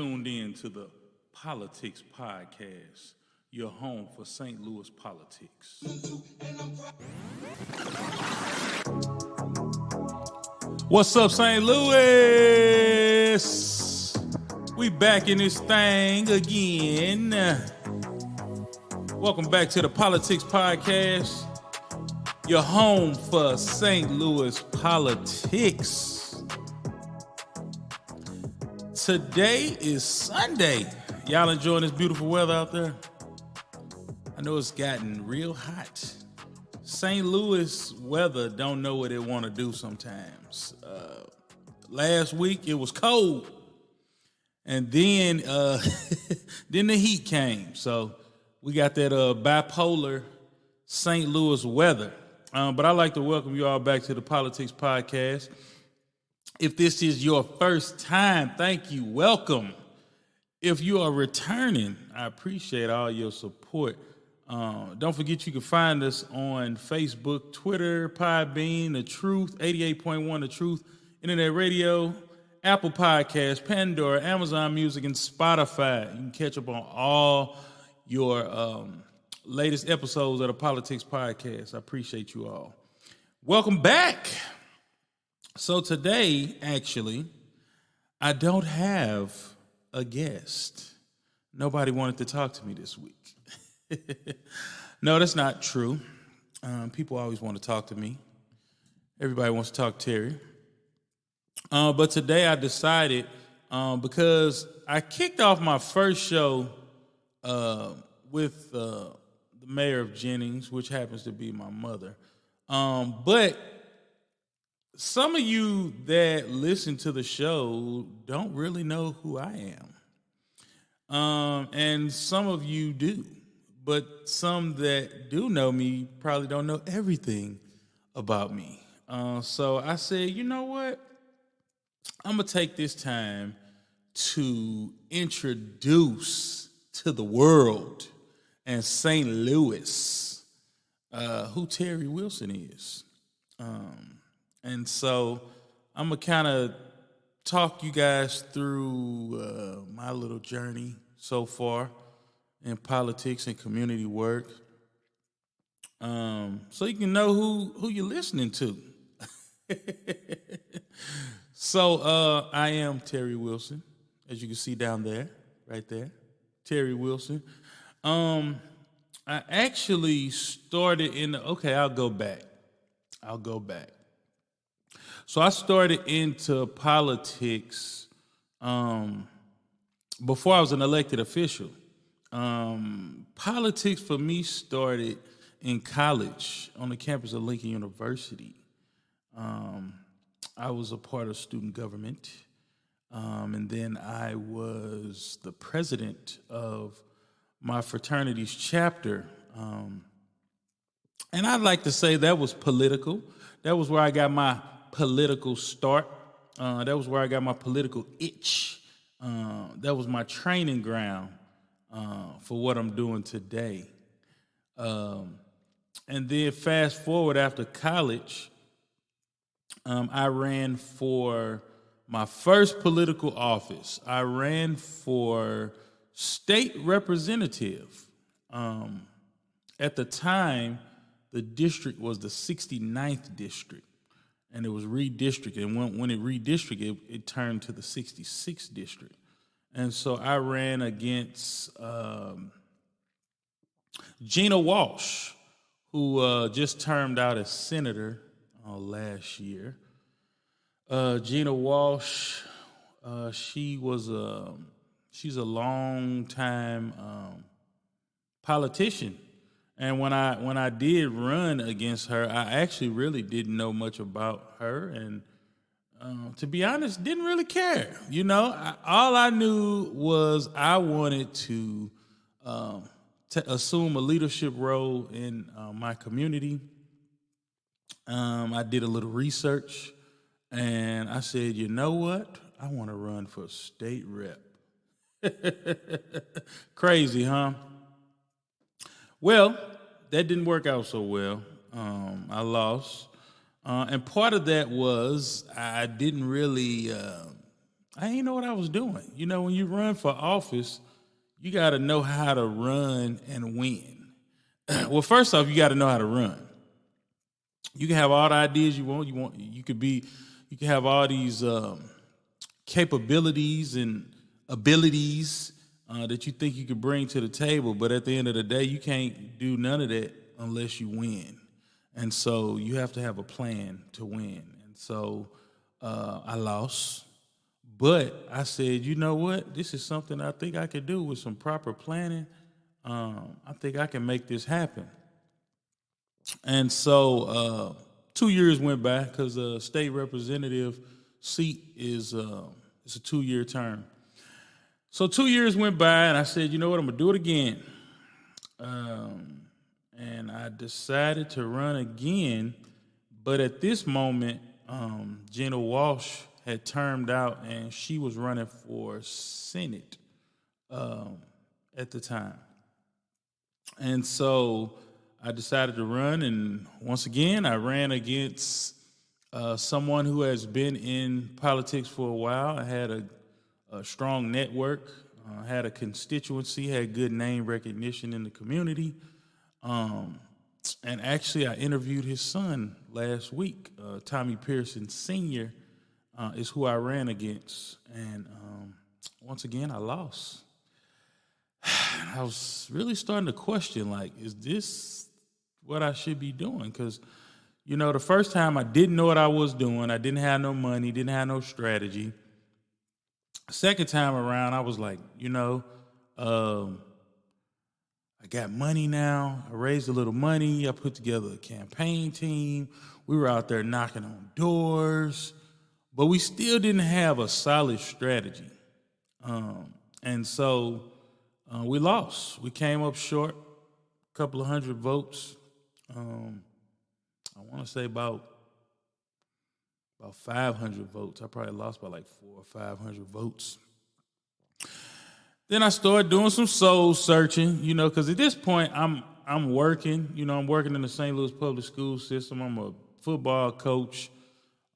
tuned in to the Politics Podcast, your home for St. Louis politics. What's up, St. Louis? We back in this thing again. Welcome back to the Politics Podcast, your home for St. Louis politics. Today is Sunday. Y'all enjoying this beautiful weather out there? I know it's gotten real hot. St. Louis weather don't know what it want to do sometimes. Last week it was cold, and then then the heat came. So we got that bipolar St. Louis weather. But I'd like to welcome you all back to the Politics Podcast. If this is your first time, thank you. Welcome. If you are returning, I appreciate all your support. Don't forget you can find us on Facebook, Twitter, Podbean, The Truth, 88.1 The Truth, Internet Radio, Apple Podcasts, Pandora, Amazon Music, and Spotify. You can catch up on all your latest episodes of the Politics Podcast. I appreciate you all. Welcome back. So today, actually, I don't have a guest. Nobody wanted to talk to me this week. No, that's not true. People always want to talk to me. Everybody wants to talk to Terry. But today I decided, because I kicked off my first show with the mayor of Jennings, which happens to be my mother. But some of you that listen to the show don't really know who I am. And some of you do. But some that do know me probably don't know everything about me. So I said, you know what? I'm going to take this time to introduce to the world and St. Louis who Terry Wilson is. And so I'm going to kind of talk you guys through my little journey so far in politics and community work, so you can know who you're listening to. So I am Terry Wilson, as you can see down there, right there, Terry Wilson. I actually started I'll go back. So I started into politics before I was an elected official. Politics for me started in college on the campus of Lincoln University. I was a part of student government, and then I was the president of my fraternity's chapter. And I'd like to say that was political. That was where I got my political start. That was where I got my political itch. That was my training ground for what I'm doing today. And then fast forward after college, I ran for my first political office. I ran for state representative. At the time, the district was the 69th district, and it was redistricted. And when it redistricted, it turned to the 66th district. And so I ran against Gina Walsh, who just termed out as senator last year. Gina Walsh, she's a long time politician. And when I did run against her, I actually really didn't know much about her, and to be honest, didn't really care. You know, all I knew was I wanted to assume a leadership role in my community. I did a little research, and I said, you know what? I want to run for state rep. Crazy, huh? Well, that didn't work out so well. I lost. And part of that was I didn't really I ain't know what I was doing. You know, when you run for office, you got to know how to run and win. Well, first off, you got to know how to run. You can have all the ideas you want. You can have all these capabilities and abilities that you think you could bring to the table, but at the end of the day, you can't do none of that unless you win. And so you have to have a plan to win. And so I lost. But I said, you know what? This is something I think I could do with some proper planning. I think I can make this happen. And so 2 years went by because a state representative seat is it's a 2 year term. So 2 years went by, and I said, you know what? I'm gonna do it again. And I decided to run again, but at this moment, Gina Walsh had termed out, and she was running for Senate at the time. And so I decided to run, and once again, I ran against someone who has been in politics for a while. I had a strong network, had a constituency, had good name recognition in the community. And actually, I interviewed his son last week. Tommy Pearson Sr. Is who I ran against. And once again, I lost. I was really starting to question, like, is this what I should be doing? Because, you know, the first time I didn't know what I was doing. I didn't have no money, didn't have no strategy. Second time around, I was like, you know, I got money now. I raised a little money. I put together a campaign team. We were out there knocking on doors, but we still didn't have a solid strategy. And so we lost. We came up short, a couple of hundred votes. I want to say about 500 votes. I probably lost by like 400 or 500 votes. Then I started doing some soul searching, you know, because at this point I'm working. You know, I'm working in the St. Louis public school system. I'm a football coach,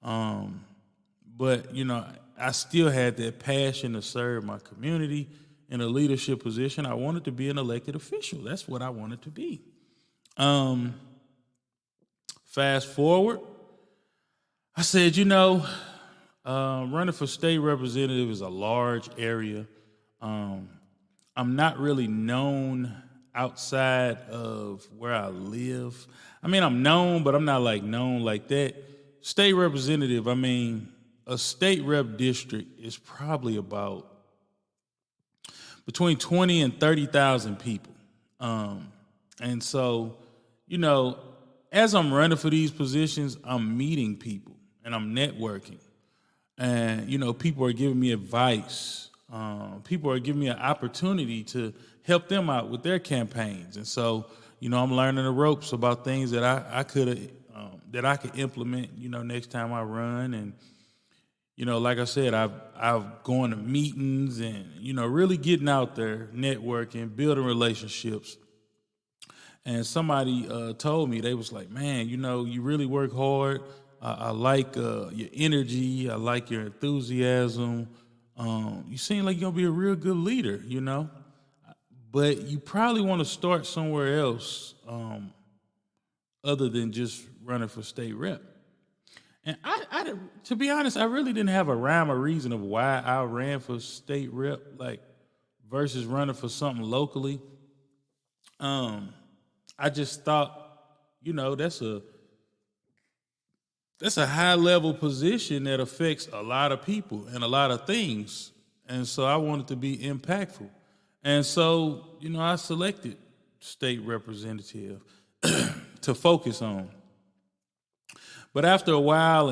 but you know, I still had that passion to serve my community in a leadership position. I wanted to be an elected official. That's what I wanted to be. Fast forward, I said, you know, running for state representative is a large area. I'm not really known outside of where I live. I mean, I'm known, but I'm not like known like that. State representative, I mean, a state rep district is probably about between 20 and 30,000 people. And so, you know, as I'm running for these positions, I'm meeting people and I'm networking. And, you know, people are giving me advice. People are giving me an opportunity to help them out with their campaigns. And so, you know, I'm learning the ropes about things that I could implement, you know, next time I run. And, you know, like I said, I've gone to meetings and, you know, really getting out there, networking, building relationships. And somebody told me, they was like, man, you know, you really work hard. I like your energy. I like your enthusiasm. You seem like you're going to be a real good leader, you know. But you probably want to start somewhere else other than just running for state rep. And I, to be honest, I really didn't have a rhyme or reason of why I ran for state rep, like versus running for something locally. I just thought, you know, that's a high level position that affects a lot of people and a lot of things. And so I wanted to be impactful. And so, you know, I selected state representative to focus on. But after a while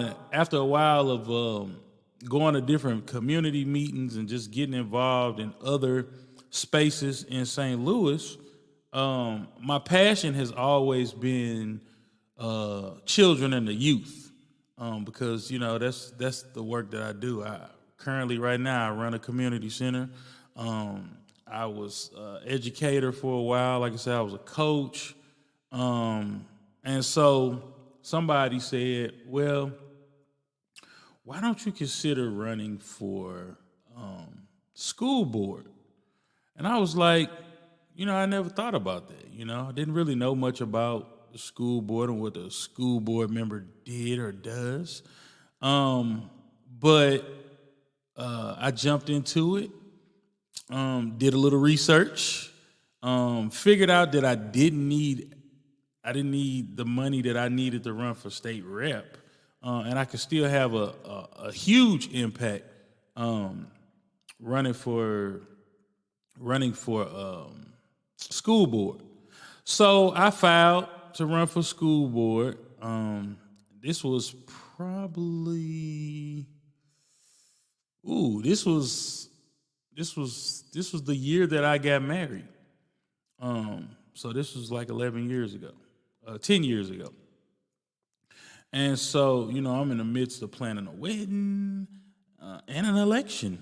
of going to different community meetings and just getting involved in other spaces in St. Louis, my passion has always been children and the youth, because you know that's the work that I do. Currently, right now, I run a community center. I was educator for a while. Like I said, I was a coach, and so somebody said, "Well, why don't you consider running for school board? And I was like, I never thought about that. I didn't really know much about the school board and what the school board member did or does. But I jumped into it, did a little research, figured out that I didn't need the money that I needed to run for state rep, and I could still have a huge impact running for school board. So I filed to run for school board. This was probably this was the year that I got married. So this was like 11 years ago, 10 years ago. And so, I'm in the midst of planning a wedding and an election.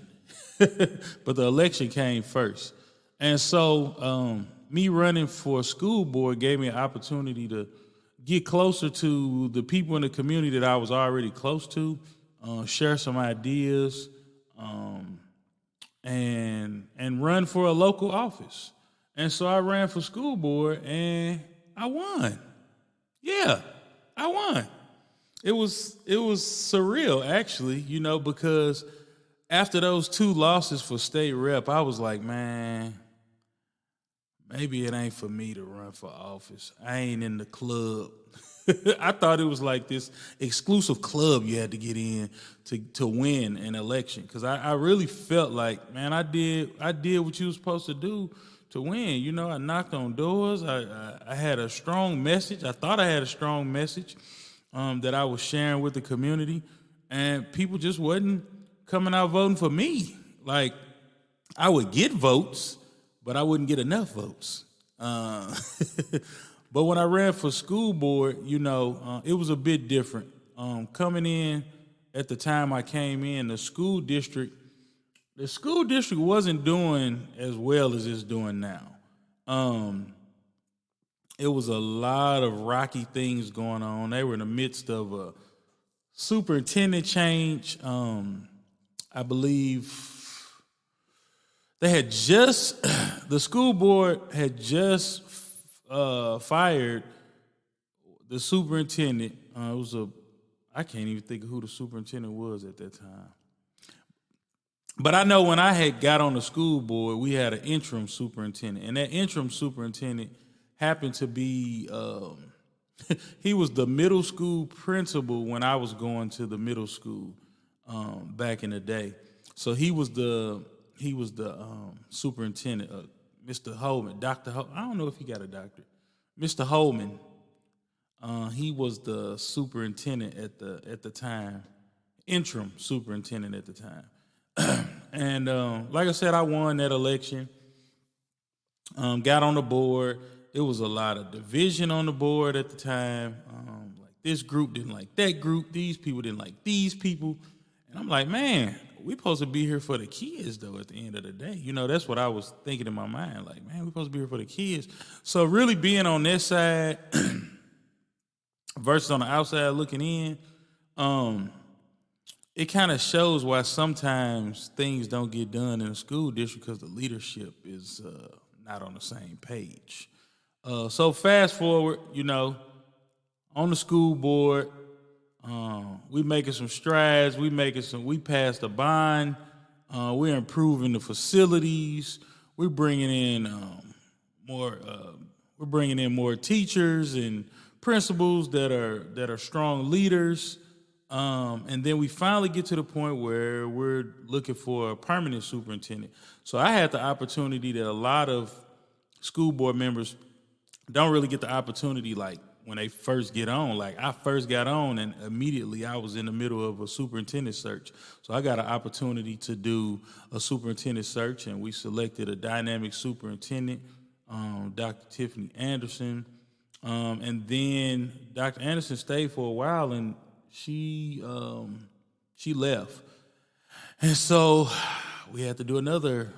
But the election came first. And so me running for school board gave me an opportunity to get closer to the people in the community that I was already close to, share some ideas, and run for a local office. And so I ran for school board and I won. Yeah, I won. It was surreal actually, because after those 2 losses for state rep, I was like, man, maybe it ain't for me to run for office. I ain't in the club. I thought it was like this exclusive club you had to get in to win an election. Because I really felt like, man, I did what you were supposed to do to win. I knocked on doors. I had a strong message. I thought I had a strong message that I was sharing with the community. And people just wasn't coming out voting for me. Like, I would get votes, but I wouldn't get enough votes. But when I ran for school board, it was a bit different. Coming in at the time I came in, the school district wasn't doing as well as it's doing now. It was a lot of rocky things going on. They were in the midst of a superintendent change. I believe the school board had just fired the superintendent. I can't even think of who the superintendent was at that time. But I know when I had got on the school board, we had an interim superintendent. And that interim superintendent happened to be, he was the middle school principal when I was going to the middle school back in the day. So he was the superintendent, Mr. Holman, Dr. Holman. I don't know if he got a doctorate. Mr. Holman, he was the superintendent at the time, interim superintendent at the time. And like I said, I won that election, got on the board. It was a lot of division on the board at the time. Like this group didn't like that group. These people didn't like these people. And I'm like, man, we supposed to be here for the kids, though, at the end of the day. That's what I was thinking in my mind. Like, man, we supposed to be here for the kids. So really being on that side versus on the outside looking in, it kind of shows why sometimes things don't get done in a school district because the leadership is not on the same page. So fast forward, on the school board, we making some strides. We passed a bond. We're improving the facilities. We're bringing in more teachers and principals that are strong leaders. And then we finally get to the point where we're looking for a permanent superintendent. So I had the opportunity that a lot of school board members don't really get the opportunity like when they first get on. Like I first got on and immediately I was in the middle of a superintendent search. So I got an opportunity to do a superintendent search and we selected a dynamic superintendent, Dr. Tiffany Anderson. And then Dr. Anderson stayed for a while and she left. And so we had to do another,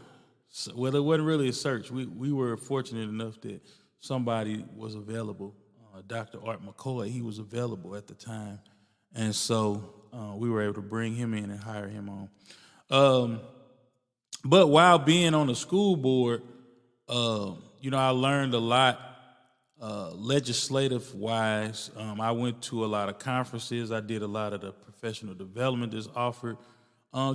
well, it wasn't really a search. We were fortunate enough that somebody was available. Dr. Art McCoy, he was available at the time. And so we were able to bring him in and hire him on. Um, but while being on the school board, I learned a lot legislative wise. I went to a lot of conferences. I did a lot of the professional development that's offered.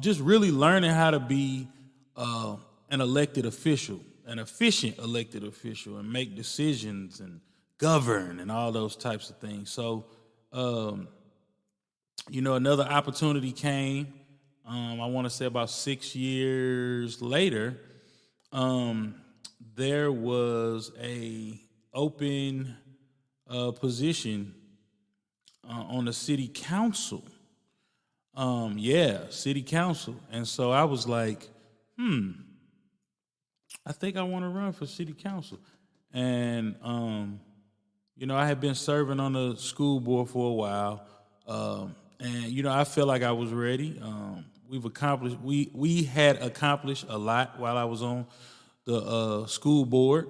Just really learning how to be an elected official, an efficient elected official, and make decisions and govern and all those types of things. So, another opportunity came. I want to say about 6 years later. There was a open position on the city council. City council. And so I was like, I think I want to run for city council. And, I had been serving on the school board for a while. And I felt like I was ready. We had accomplished a lot while I was on the school board.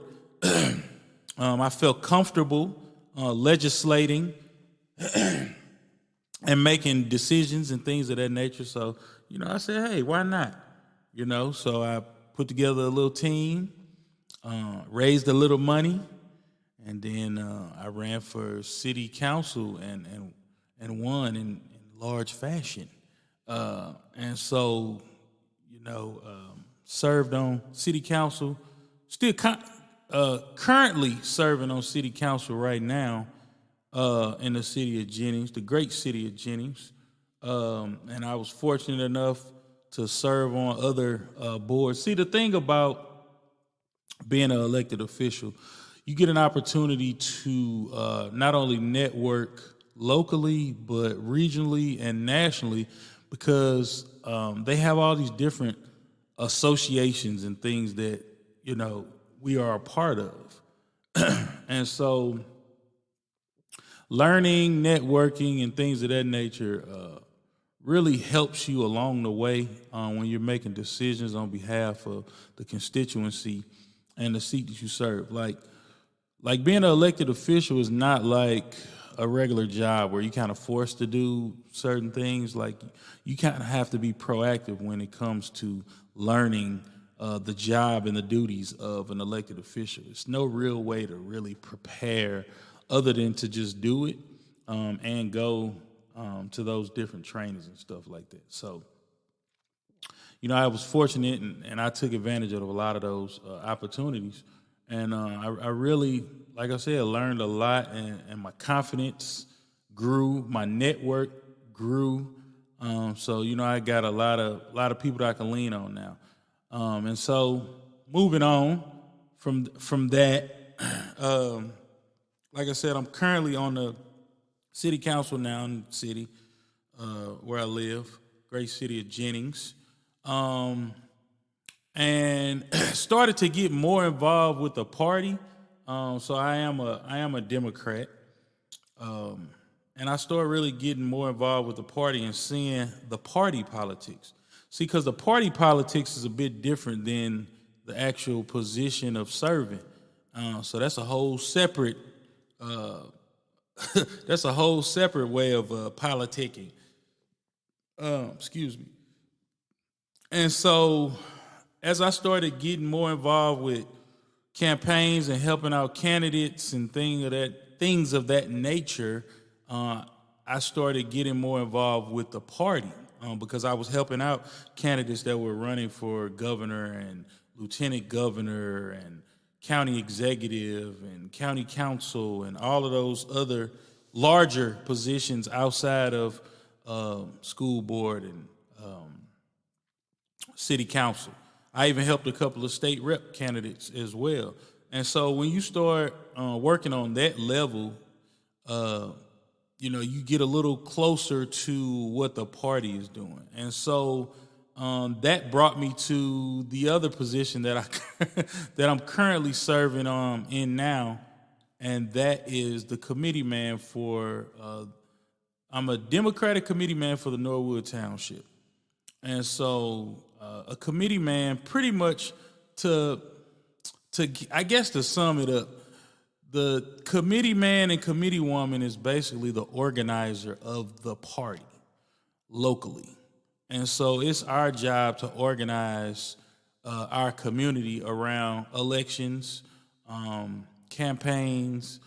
I felt comfortable legislating and making decisions and things of that nature. So, I said, hey, why not? So I put together a little team, raised a little money, and then I ran for city council and won in large fashion. And so, served on city council, still currently serving on city council right now in the city of Jennings, the great city of Jennings. And I was fortunate enough to serve on other boards. See, the thing about being an elected official, you get an opportunity to not only network locally, but regionally and nationally, because they have all these different associations and things that, we are a part of. And so learning, networking, and things of that nature really helps you along the way when you're making decisions on behalf of the constituency and the seat that you serve. Like being an elected official is not like a regular job where you kind of forced to do certain things. Like you kind of have to be proactive when it comes to learning the job and the duties of an elected official. It's no real way to really prepare other than to just do it and go to those different trainings and stuff like that. So, I was fortunate and I took advantage of a lot of those opportunities. And I really, like I said, learned a lot, and my confidence grew, my network grew. So I got a lot of people that I can lean on now. And so moving on from that, like I said, I'm currently on the city council now in the city where I live, great city of Jennings. And started to get more involved with the party. So I am a Democrat. And I started really getting more involved with the party and seeing the party politics. See, because the party politics is a bit different than the actual position of serving. So that's a whole separate that's a whole separate way of politicking. Excuse me. And so as I started getting more involved with campaigns and helping out candidates and things of that nature, I started getting more involved with the party because I was helping out candidates that were running for governor and lieutenant governor and county executive and county council and all of those other larger positions outside of school board and city council. I even helped a couple of state rep candidates as well. And so when you start working on that level, you get a little closer to what the party is doing. And so that brought me to the other position that that I'm currently serving in now, and that is the committee man for. I'm a Democratic committee man for the Norwood Township, and so a committee man, pretty much to I guess to sum it up, the committee man and committee woman is basically the organizer of the party. locally. And so it's our job to organize our community around elections, campaigns,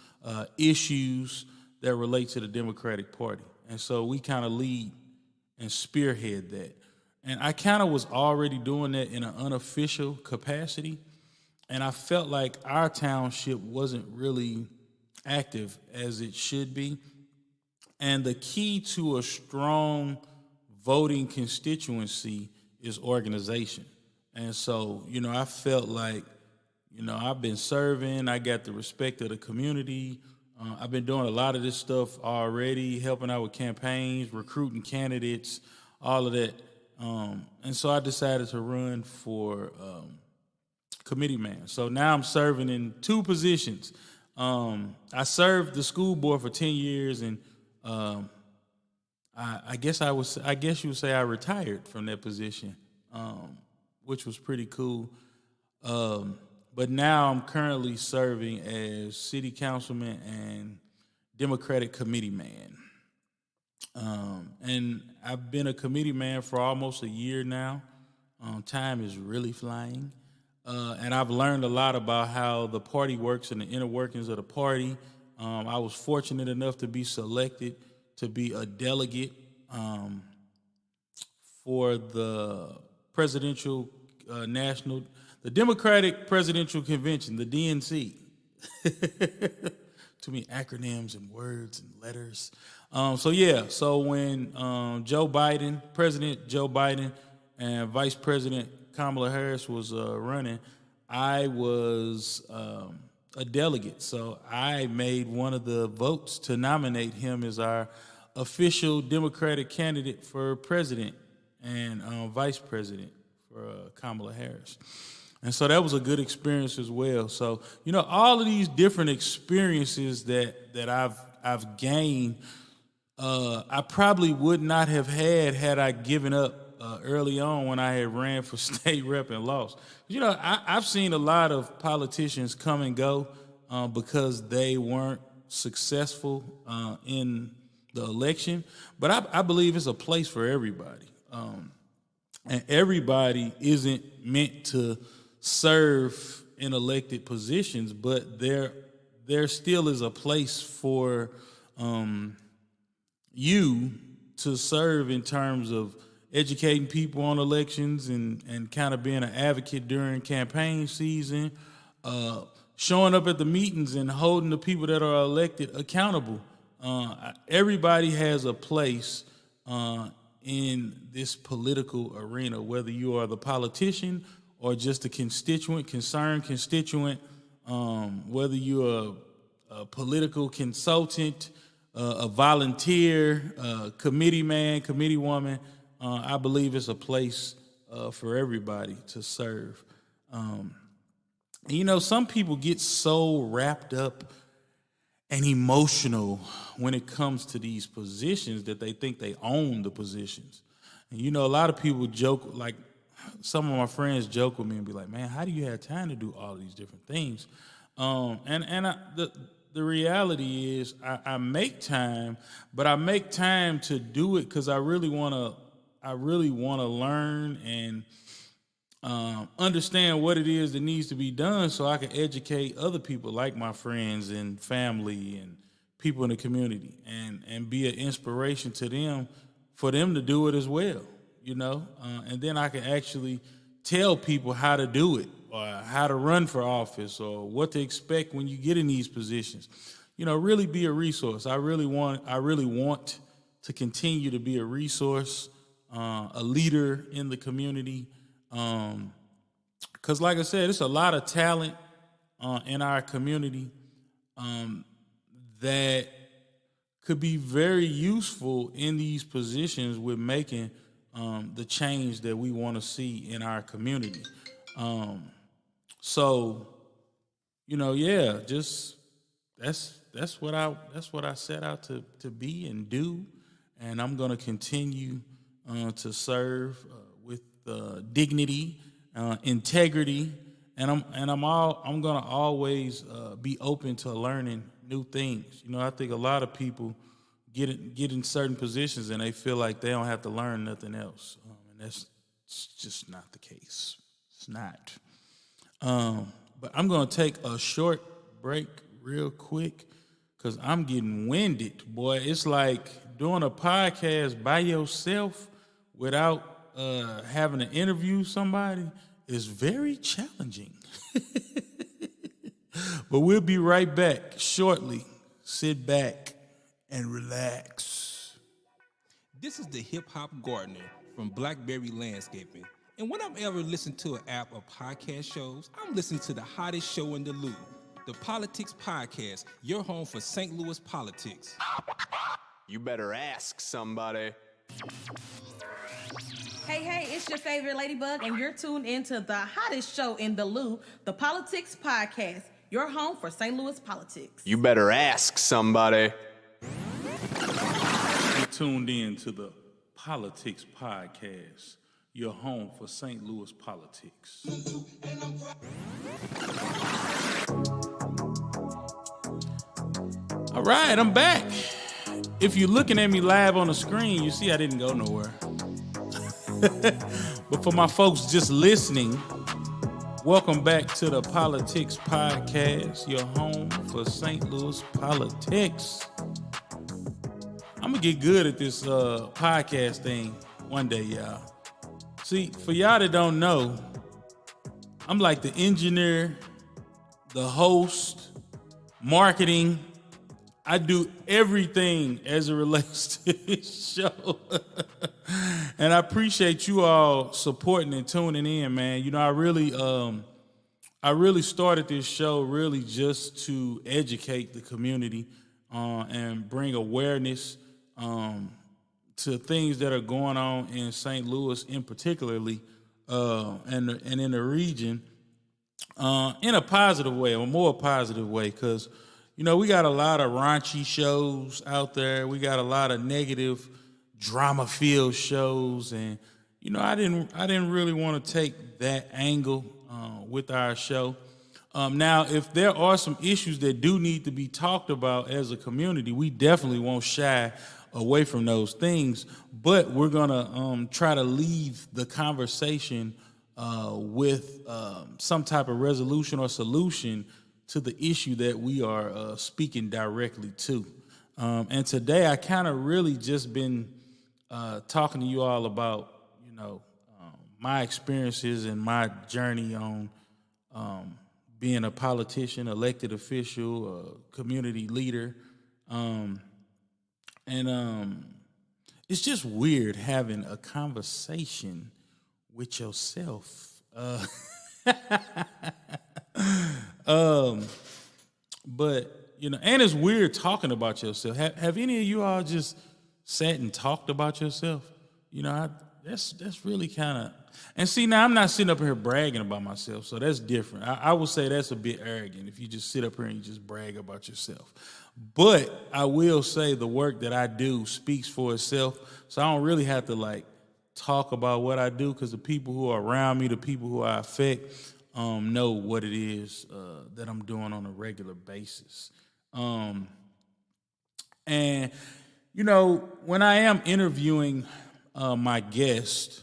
issues that relate to the Democratic Party. And so we kind of lead and spearhead that. And I kind of was already doing that in an unofficial capacity. And I felt like our township wasn't really active as it should be. And the key to a strong voting constituency is organization. And so, I felt like, I've been serving, I got the respect of the community. I've been doing a lot of this stuff already, helping out with campaigns, recruiting candidates, all of that. And so I decided to run for committee man. So now I'm serving in two positions. I served the school board for 10 years, and I guess you would say I retired from that position, which was pretty cool. But now I'm currently serving as city councilman and Democratic committee man. And I've been a committee man for almost a year now. Time is really flying. And I've learned a lot about how the party works and the inner workings of the party. I was fortunate enough to be selected to be a delegate for the the Democratic Presidential Convention, the DNC. Too many acronyms and words and letters. So when President Joe Biden and Vice President Kamala Harris was running, I was a delegate. So I made one of the votes to nominate him as our official Democratic candidate for president and vice president for Kamala Harris. And so that was a good experience as well. So, all of these different experiences that I've gained, I probably would not have had I given up early on when I had ran for state rep and lost. I've seen a lot of politicians come and go because they weren't successful in the election. But I believe it's a place for everybody. And everybody isn't meant to serve in elected positions, but there still is a place for you to serve in terms of educating people on elections and kind of being an advocate during campaign season, showing up at the meetings and holding the people that are elected accountable. Everybody has a place in this political arena, whether you are the politician or just a concerned constituent, whether you're a political consultant, a volunteer, committee man, committee woman. I believe it's a place for everybody to serve. Some people get so wrapped up and emotional when it comes to these positions that they think they own the positions. And a lot of people joke, like some of my friends joke with me and be like, "Man, how do you have time to do all of these different things?" The reality is I make time, but I make time to do it because I really want to learn and understand what it is that needs to be done so I can educate other people like my friends and family and people in the community and be an inspiration to them for them to do it as well, and then I can actually tell people how to do it or how to run for office or what to expect when you get in these positions. Really be a resource. I really want to continue to be a resource, a leader in the community. Because like I said, it's a lot of talent in our community that could be very useful in these positions with making the change that we want to see in our community. Just that's what I set out to be and do, and I'm going to continue to serve with dignity, integrity, and I'm going to always be open to learning new things. I think a lot of people get in certain positions and they feel like they don't have to learn nothing else, and that's just not the case. It's not. But I'm gonna take a short break real quick because I'm getting winded, boy. It's like doing a podcast by yourself without having to interview somebody is very challenging. But we'll be right back shortly. Sit back and relax. This is the Hip Hop Gardener from Blackberry Landscaping. And when I'm ever listening to an app of podcast shows, I'm listening to the hottest show in the loop, the Politics Podcast, your home for St. Louis politics. You better ask somebody. Hey, it's your favorite Ladybug, and you're tuned into the hottest show in the loop, the Politics Podcast, your home for St. Louis politics. You better ask somebody. You're tuned in to the Politics Podcast, your home for St. Louis politics. All right, I'm back. If you're looking at me live on the screen, you see I didn't go nowhere. But for my folks just listening, welcome back to the Politics Podcast, your home for St. Louis politics. I'm going to get good at this podcast thing one day, y'all. See, for y'all that don't know, I'm like the engineer, the host, marketing. I do everything as it relates to this show. And I appreciate you all supporting and tuning in, man. You know, I really started this show really just to educate the community and bring awareness to things that are going on in St. Louis in particularly and in the region in a positive way, a more positive way, because you know, we got a lot of raunchy shows out there. We got a lot of negative, drama-filled shows, and you know, I didn't really want to take that angle with our show. Now, if there are some issues that do need to be talked about as a community, we definitely won't shy away from those things. But we're gonna try to leave the conversation with some type of resolution or solution to the issue that we are speaking directly to. And today I kind of really just been talking to you all about, you know, my experiences and my journey on being a politician, elected official, a community leader. It's just weird having a conversation with yourself. But you know, and it's weird talking about yourself. Have any of you all just sat and talked about yourself? You know, that's really kind of. And see, now I'm not sitting up here bragging about myself, so that's different. I would say that's a bit arrogant if you just sit up here and you just brag about yourself. But I will say the work that I do speaks for itself, so I don't really have to like talk about what I do because the people who are around me, the people who I affect, know what it is that I'm doing on a regular basis. And, you know, when I am interviewing my guests,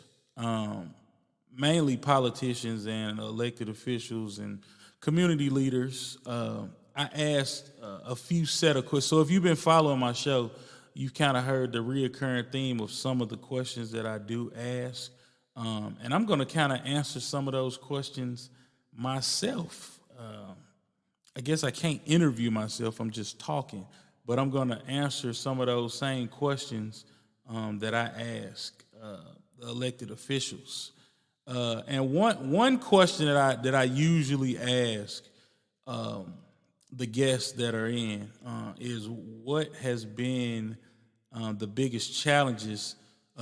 mainly politicians and elected officials and community leaders, I asked a few set of questions. So if you've been following my show, you've kind of heard the reoccurring theme of some of the questions that I do ask. And I'm going to kind of answer some of those questions myself. I guess I can't interview myself. I'm just talking. But I'm going to answer some of those same questions that I ask the elected officials. And one question that I usually ask the guests that are in is what has been the biggest challenges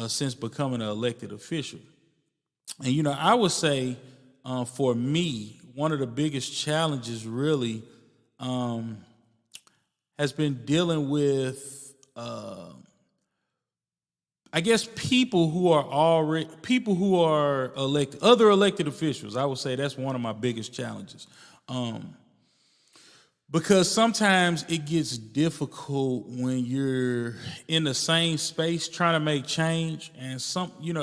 since becoming an elected official. And, you know, I would say for me, one of the biggest challenges really has been dealing with, I guess, people who are elected, other elected officials. I would say that's one of my biggest challenges. Because sometimes it gets difficult when you're in the same space trying to make change, and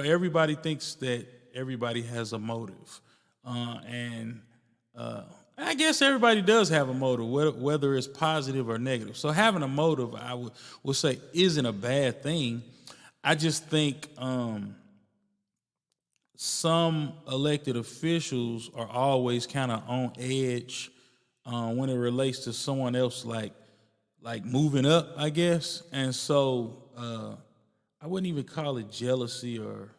everybody thinks that everybody has a motive, and I guess everybody does have a motive, whether it's positive or negative. So having a motive, I would say, isn't a bad thing. I just think some elected officials are always kind of on edge when it relates to someone else, like moving up, I guess. And so I wouldn't even call it jealousy, or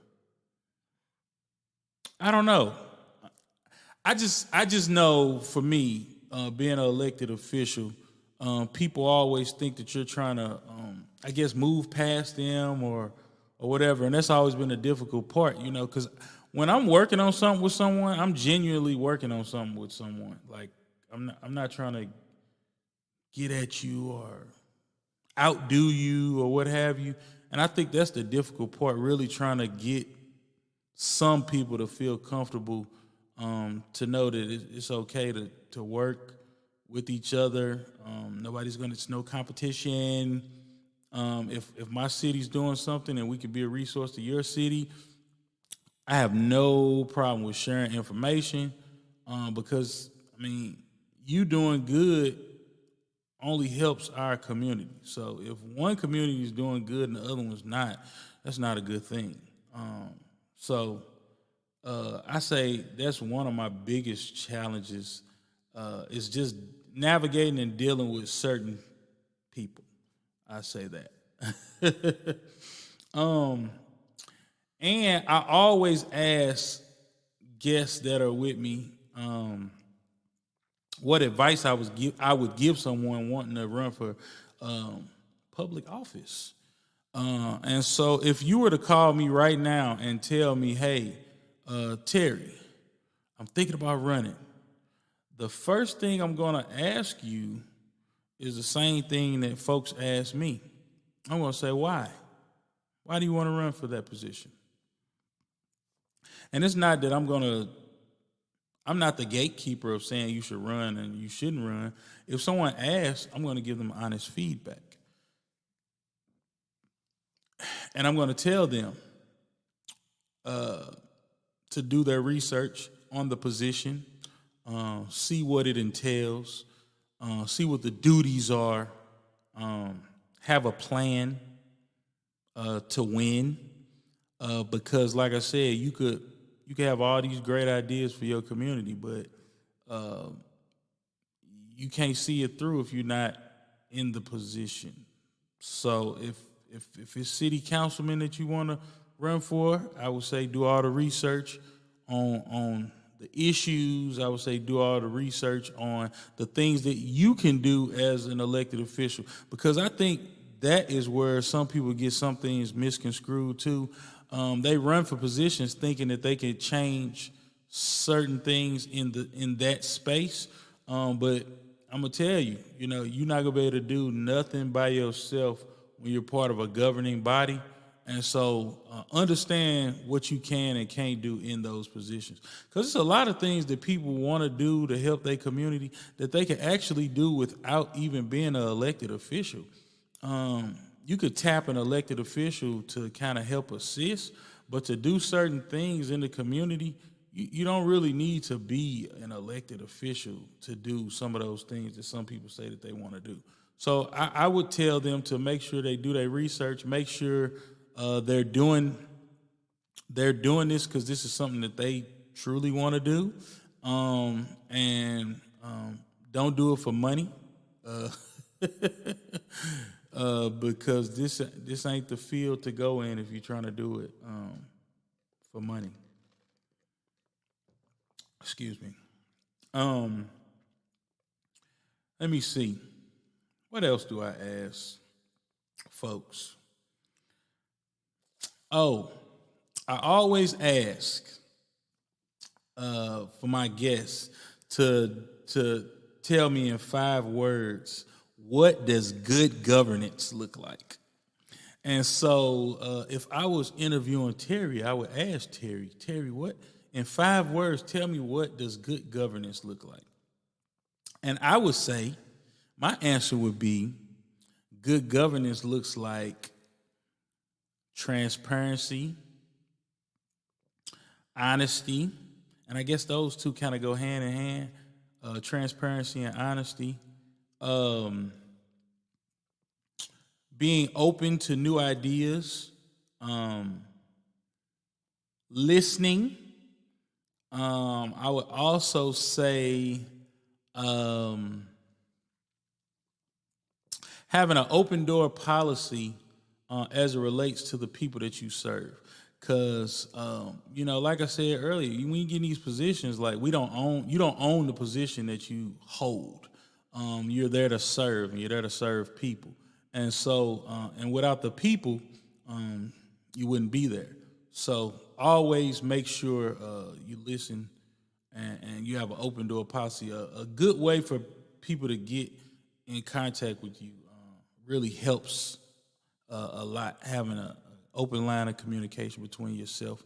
I don't know. I just know, for me, being an elected official, people always think that you're trying to, I guess, move past them or whatever, and that's always been a difficult part, because when I'm working on something with someone, I'm genuinely working on something with someone. Like, I'm not trying to get at you or outdo you or what have you. And I think that's the difficult part, really trying to get some people to feel comfortable, to know that it's okay to work with each other. It's no competition. If my city's doing something and we can be a resource to your city, I have no problem with sharing information, because, you doing good only helps our community. So if one community is doing good and the other one's not, that's not a good thing. I say that's one of my biggest challenges, is just navigating and dealing with certain people. I say that. And I always ask guests that are with me, what advice I would give someone wanting to run for public office. And so if you were to call me right now and tell me, hey, Terry, I'm thinking about running, the first thing I'm going to ask you is the same thing that folks ask me. I'm going to say, why? Why do you want to run for that position? And it's not that I'm not the gatekeeper of saying you should run and you shouldn't run. If someone asks, I'm going to give them honest feedback. And I'm going to tell them to do their research on the position, see what it entails, see what the duties are, have a plan to win. Because, like I said, you could have all these great ideas for your community, but you can't see it through if you're not in the position. So if it's city councilman that you want to run for, I would say do all the research on the issues. I would say do all the research on the things that you can do as an elected official, because I think that is where some people get some things misconstrued too. They run for positions thinking that they can change certain things in that space, but I'm gonna tell you, you're not gonna be able to do nothing by yourself when you're part of a governing body. And so understand what you can and can't do in those positions. Because there's a lot of things that people want to do to help their community that they can actually do without even being an elected official. You could tap an elected official to kind of help assist, but to do certain things in the community, you don't really need to be an elected official to do some of those things that some people say that they want to do. So I would tell them to make sure they do their research, make sure they're doing this because this is something that they truly want to do, and don't do it for money, because this ain't the field to go in if you're trying to do it for money. Excuse me. Let me see. What else do I ask folks? Oh, I always ask for my guests to tell me in 5 words, what does good governance look like? And so if I was interviewing Terry, I would ask Terry, what, in 5 words, tell me what does good governance look like? And I would say My answer would be good governance looks like transparency, honesty, and I guess those two kind of go hand in hand. Transparency and honesty. Being open to new ideas. Listening. I would also say having an open door policy as it relates to the people that you serve. Because, like I said earlier, when you get in these positions, like you don't own the position that you hold. You're there to serve, and you're there to serve people. And so, and without the people, you wouldn't be there. So always make sure you listen and you have an open door policy. A good way for people to get in contact with you really helps a lot, having an open line of communication between yourself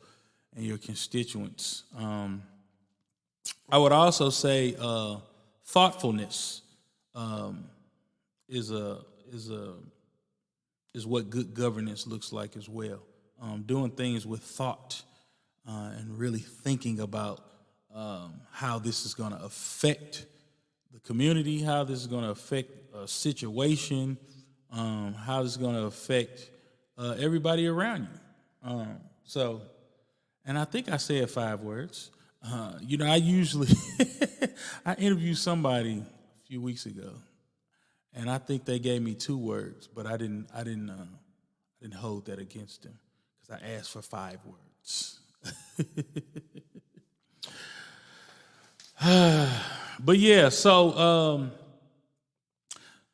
and your constituents. I would also say thoughtfulness is what good governance looks like as well. Doing things with thought and really thinking about how this is going to affect the community, how this is going to affect a situation, how this is going to affect everybody around you. And I think I said 5 words. I usually I interviewed somebody a few weeks ago, and I think they gave me 2 words, but I didn't hold that against them because I asked for 5 words. But yeah, so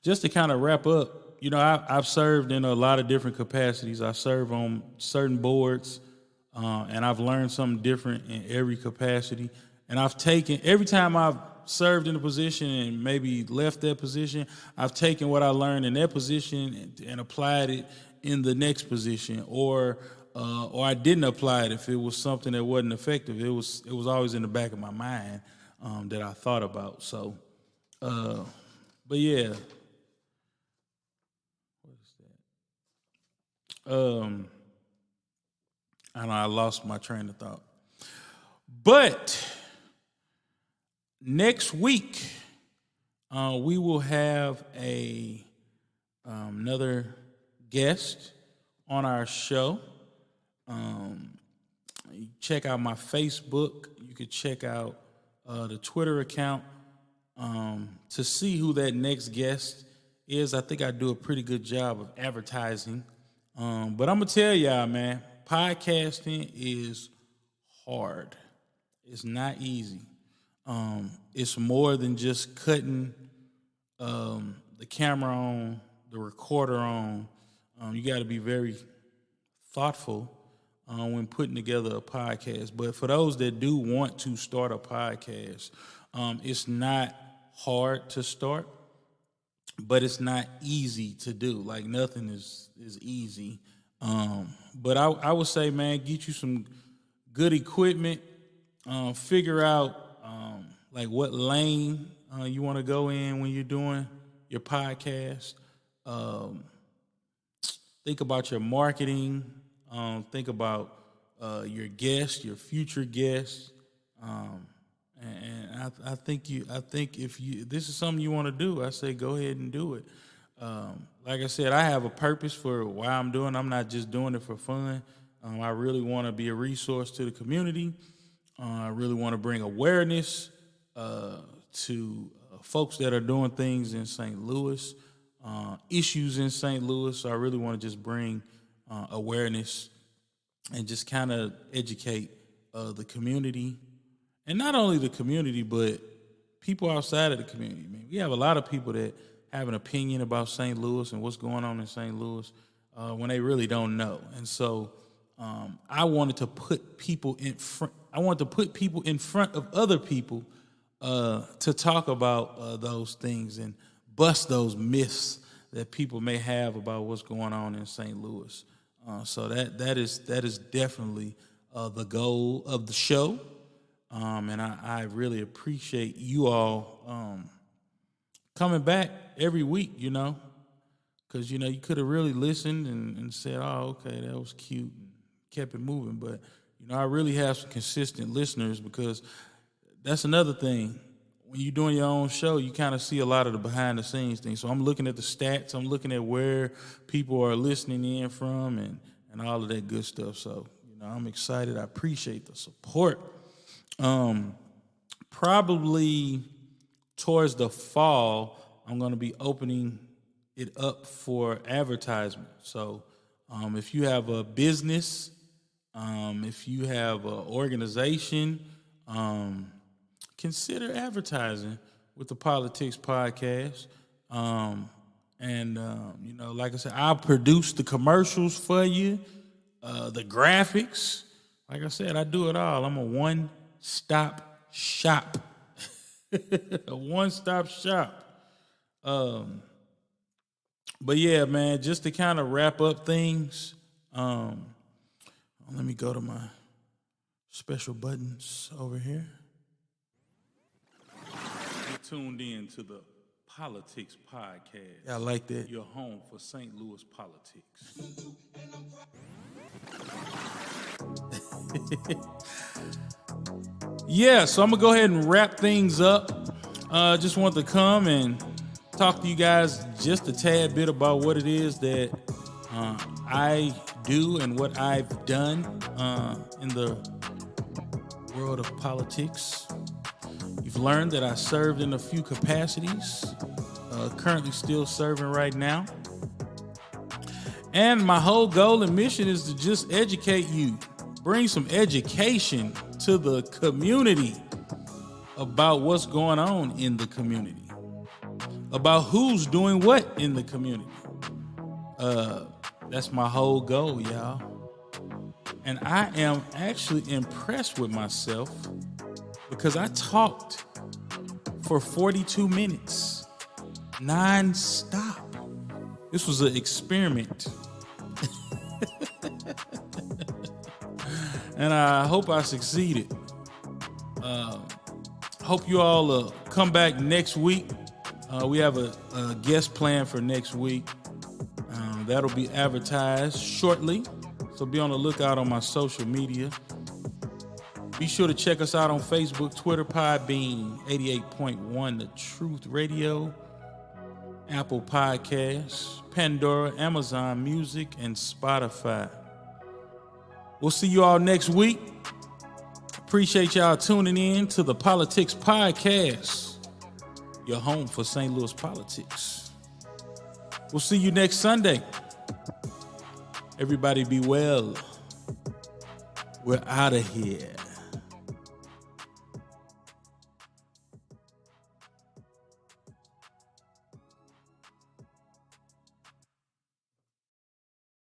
just to kind of wrap up, I've served in a lot of different capacities. I serve on certain boards, and I've learned something different in every capacity. And every time I've served in a position and maybe left that position, I've taken what I learned in that position and applied it in the next position, or I didn't apply it if it was something that wasn't effective. It was always in the back of my mind that I thought about. So, but yeah. I know I lost my train of thought. But next week, we will have another guest on our show. You check out my Facebook. You could check out the Twitter account to see who that next guest is. I think I do a pretty good job of advertising. But I'm going to tell y'all, man, podcasting is hard. It's not easy. It's more than just cutting the camera on, the recorder on. You got to be very thoughtful when putting together a podcast. But for those that do want to start a podcast, it's not hard to start, but it's not easy to do. Like nothing is easy. But I would say, man, get you some good equipment. Figure out like what lane you want to go in when you're doing your podcast. Think about your marketing. Think about your guests, your future guests. And I think if this is something you want to do, I say go ahead and do it. Like I said, I have a purpose for why I'm doing. I'm not just doing it for fun. I really want to be a resource to the community. I really want to bring awareness to folks that are doing things in St. Louis, issues in St. Louis. So I really want to just bring awareness and just kind of educate the community. And not only the community, but people outside of the community. I mean, we have a lot of people that have an opinion about St. Louis and what's going on in St. Louis when they really don't know. And so I wanted to put people in front. I wanted to put people in front of other people to talk about those things and bust those myths that people may have about what's going on in St. Louis. So that is definitely the goal of the show. And I really appreciate you all coming back every week, because, you could have really listened and said, oh, okay, that was cute, and kept it moving. But, I really have some consistent listeners, because that's another thing. When you're doing your own show, you kind of see a lot of the behind the scenes things. So I'm looking at the stats. I'm looking at where people are listening in from and all of that good stuff. So, I'm excited. I appreciate the support. Probably towards the fall, I'm going to be opening it up for advertisement. So if you have a business, if you have an organization, consider advertising with the Politics Podcast. Like I said, I'll produce the commercials for you, the graphics. Like I said, I do it all. I'm a one-stop shop. A one-stop shop. But yeah, man, just to kind of wrap up things, let me go to my special buttons over here. You're tuned in to the Politics Podcast. Yeah, I like that. Your home for St. Louis politics. Yeah, so I'm going to go ahead and wrap things up. Just wanted to come and talk to you guys just a tad bit about what it is that I do and what I've done in the world of politics. You've learned that I served in a few capacities, currently still serving right now. And my whole goal and mission is to just educate you, bring some education to the community about what's going on in the community, about who's doing what in the community. That's my whole goal, y'all. And I am actually impressed with myself because I talked for 42 minutes, non-stop. This was an experiment. And I hope I succeeded. Hope you all come back next week. We have a guest plan for next week. That'll be advertised shortly. So be on the lookout on my social media. Be sure to check us out on Facebook, Twitter, Podbean, 88.1 The Truth Radio, Apple Podcasts, Pandora, Amazon Music, and Spotify. We'll see you all next week. Appreciate y'all tuning in to the Politics Podcast, your home for St. Louis politics. We'll see you next Sunday. Everybody be well. We're out of here.